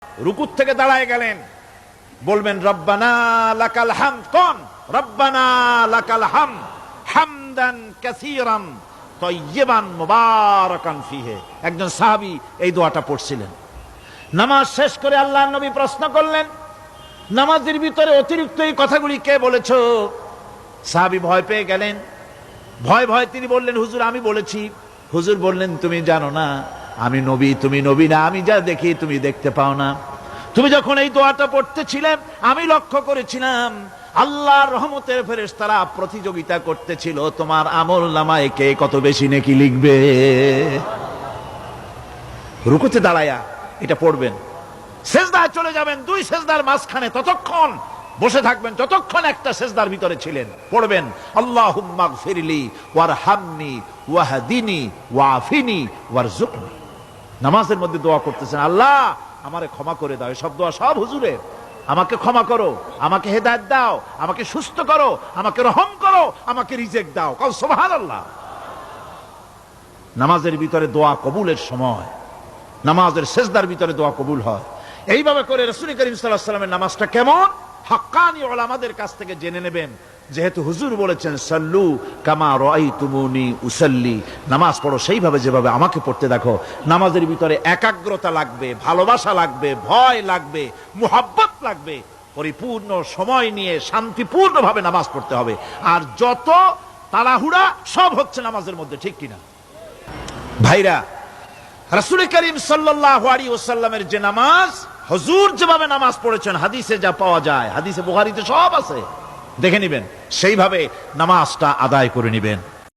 রুকুর থেকে দাঁড়ায় গেলেন, বলবেন রব্বানা লাকাল হামদ। কোন রব্বানা লাকাল হামদ হামদান কাসীরান তাইয়্যিবান মুবারাকান ফিহি। একজন সাহাবী এই দোয়াটা পড়ছিলেন। নামাজ শেষ করে আল্লাহর নবী প্রশ্ন করলেন, নামাজের ভিতরে অতিরিক্ত এই কথাগুলি কে বলেছো? সাহাবী ভয় পেয়ে গেলেন। ভয় তিনি বললেন, হুজুর আমি বলেছি। হুজুর বললেন, তুমি জানো না আমি নবী, তুমি নবী না। আমি যা দেখি তুমি দেখতে পাও না। তুমি যখন এই দোয়াটা পড়তেছিলে আমি লক্ষ্য করেছিলাম আল্লাহর রহমতের ফেরেশতারা প্রতিযোগিতা করতেছিল তোমার আমল নামায় কে কত বেশি নেকি লিখবে। রুকুতে দাঁড়ায়া এটা পড়বেন, সেজদায় চলে যাবেন, দুই সেজদার মাঝখানে ততক্ষণ বসে থাকবেন যতক্ষণ একটা সেজদার ভিতরে ছিলেন। পড়বেন আল্লাহুম্মা গফিরলি ওয়ারহামনি ওয়াহদিনি ওয়াআফিনি ওয়ারযুকনি। নামাজের মধ্যে দোয়া করতেছেন, আল্লাহ আমারে ক্ষমা করে দাও। সব দোয়া সব হুজুরের। আমাকে ক্ষমা করো, আমাকে হেদায়েত দাও, আমাকে সুস্থ করো, আমাকে রহম করো, আমাকে রিজিক দাও। কও সুবহানাল্লাহ। নামাজের ভিতরে দোয়া কবুলের সময়, নামাজের সেজদার ভিতরে দোয়া কবুল হয়। এইভাবে করে রাসূল করিম সাল্লাল্লাহু আলাইহি ওয়াসাল্লামের নামাজটা কেমন হাক্কানি উলামাদের কাছ থেকে জেনে নেবেন। যেহেতু হুজুর বলেছেন সাল্লু কামা রাআইতুমুনি উসাল্লি, নামাজ পড়ো সেইভাবে যেভাবে আমাকে পড়তে দেখো। নামাজের ভিতরে একাগ্রতা লাগবে, ভালোবাসা লাগবে, ভয় লাগবে, মুহাব্বত লাগবে। পরিপূর্ণ সময় নিয়ে শান্তিপূর্ণভাবে নামাজ পড়তে হবে। আর যত তাড়াহুড়া সব হচ্ছে নামাজের মধ্যে, ঠিক কিনা ভাইরা? রাসূল করিম সাল্লাল্লাহু আলাইহি ওয়াসাল্লামের যে নামাজ, হুজুর যেভাবে নামাজ পড়েছেন হাদিসে যা পাওয়া যায়, হাদিসে বুখারীতে সব আছে, দেখে নিবেন, সেইভাবে নামাজটা আদায় করে নিবেন।